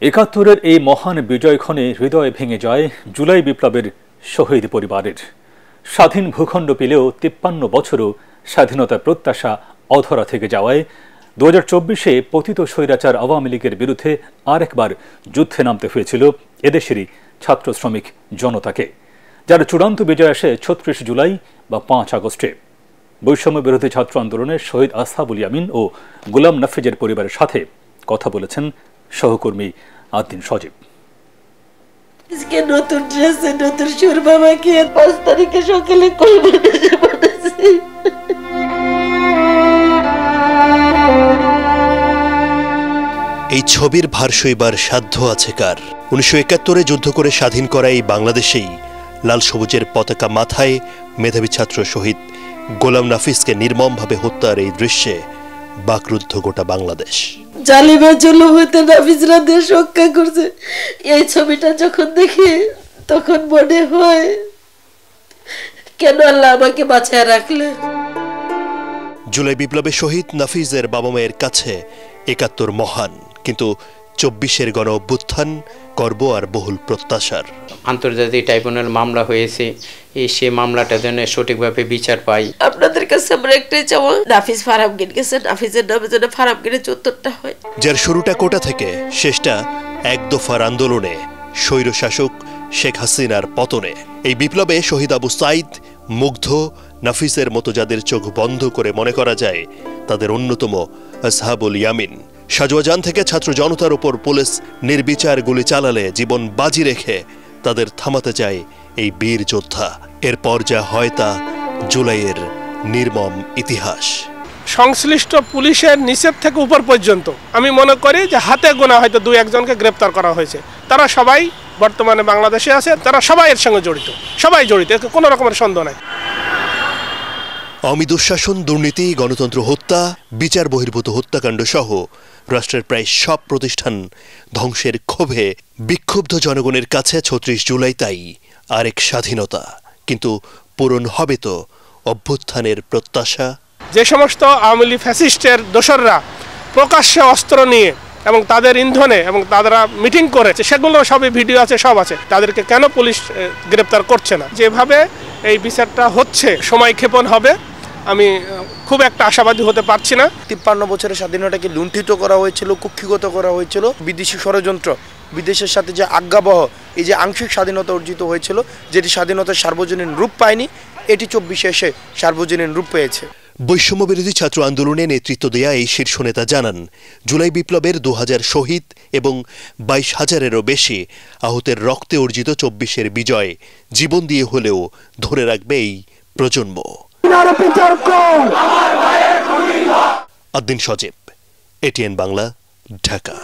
একাত্তরের এই মহান বিজয়ক্ষণে হৃদয় ভেঙে যায় জুলাই বিপ্লবের শহীদ পরিবারের। স্বাধীন ভূখণ্ড পেলেও 53 বছরও স্বাধীনতার প্রত্যাশা অধরা থেকে যাওয়ায় 2024-এ পতিত স্বৈরাচার আওয়ামী লীগের বিরুদ্ধে আরেকবার যুদ্ধে নামতে হয়েছিল এদেশেরই ছাত্র শ্রমিক জনতাকে, যার চূড়ান্ত বিজয় আসে 36 জুলাই বা 5 আগস্টে। বৈষম্য বিরোধী ছাত্র আন্দোলনের শহীদ আসহাবুল ইয়ামিন ও গোলাম নাফিজের পরিবারের সাথে কথা বলেছেন সহকর্মী আদ্দিন সজীব। নতুন ড্রেসে নতুন সুরমা মাখিয়ে 5 তারিখে সকালে কলকাতা পড়েছি। এই ছবির ভার সইবার সাধ্য আছে কার? 1971-এ যুদ্ধ করে স্বাধীন করা এই বাংলাদেশেই লাল সবুজের পতাকা মাথায় মেধাবী ছাত্র শহীদ গোলাম নাফিজকে নির্মমভাবে হত্যার এই দৃশ্যে বাকরুদ্ধ গোটা বাংলাদেশ। জালিমা জুলুম হতে নাফিজরা দেশ রক্ষা করছে। এই ছবিটা যখন দেখি তখন মনে হয় কেন আল্লাহ আমাকে বাঁচায় রাখলে। জুলাই বিপ্লবে শহীদ নাফিজের বাবা মায়ের কাছে 71 মহান, কিন্তু 24-এর গণ অভ্যুত্থান গর্ব আর বহুল প্রত্যাশার। আন্তর্জাতিক ট্রাইব্যুনাল মামলা হয়েছে, সে মামলাটা যেন সঠিকভাবে বিচার পাই। আপনাদের কাছে আমরা একটাই চাওয়া, নাফিজ ফারামগীর গেছে, নাফিজের নামে যেন ফারামগীরের চত্বরটা হয়। যার শুরুটা কোটা থেকে, শেষটা এক দফার আন্দোলনে, স্বৈরশাসক শেখ হাসিনার পতনে। এই বিপ্লবে শহীদ আবু সাইদ, মুগ্ধ, নাফিসের মতো যাদের চোখ বন্ধ করে মনে করা যায় তাদের অন্যতম আসহাবুল ইয়ামিন। সাজোয়াজান থেকে ছাত্র জনতার উপর পুলিশ নির্বিচার গুলি চালালে জীবন বাজি রেখে তাদের থামাতে চায় এই বীর যোদ্ধা। এরপর যা হয় তা জুলাইয়ের নির্মম ইতিহাস। সংশ্লিষ্ট পুলিশের নিচের থেকে উপর পর্যন্ত আমি মনে করি যে হাতে গোনা হয়তো 2-1 জনকে গ্রেপ্তার করা হয়েছে। তারা সবাই বর্তমানে বাংলাদেশে আছে, তারা সবাই এর সঙ্গে জড়িত, সবাই জড়িত, কোনো রকমের সন্দেহ নাই। আওয়ামী দুঃশাসন, দুর্নীতি, গণতন্ত্র হত্যা, বিচার বহির্ভূত হত্যাকাণ্ড সহ রাষ্ট্রের প্রায় সব প্রতিষ্ঠান ধ্বংসের ক্ষোভে বিক্ষুব্ধ জনগণের কাছে 36 জুলাই তাই আরেক স্বাধীনতা। কিন্তু পূরণ হবে তো অভ্যুত্থানের প্রত্যাশা? যে সমস্ত আওয়ামী লীগ ফ্যাসিস্টের দোসররা প্রকাশ্যে অস্ত্র নিয়ে এবং তাদের ইন্ধনে এবং তারা মিটিং করেছে, সেগুলো সবই ভিডিও আছে, সব আছে। তাদেরকে কেন পুলিশ গ্রেপ্তার করছে না? যেভাবে এই বিচারটা হচ্ছে সময় ক্ষেপণ হবে, আমি খুব একটা আশাবাদী হতে পারছি না। 53 বছরের স্বাধীনতাকে লুণ্ঠিত করা হয়েছিল, কুক্ষিগত করা হয়েছিল, বিদেশি ষড়যন্ত্র, বিদেশের সাথে যে আজ্ঞাবহ এই যে আংশিক স্বাধীনতা অর্জিত হয়েছিল, যেটি স্বাধীনতার সার্বজনীন রূপ পায়নি, এটি 24-এ এসে সার্বজনীন রূপ পেয়েছে। বৈষম্য বিরোধী ছাত্র আন্দোলনে নেতৃত্ব দেয়া এই শীর্ষ নেতা জানান, জুলাই বিপ্লবের 2000 শহীদ এবং 22,000-এরও বেশি আহতের রক্তে অর্জিত 24-এর বিজয় জীবন দিয়ে হলেও ধরে রাখবে এই প্রজন্ম। আদ্দিন সজীব, এটিএন বাংলা, ঢাকা।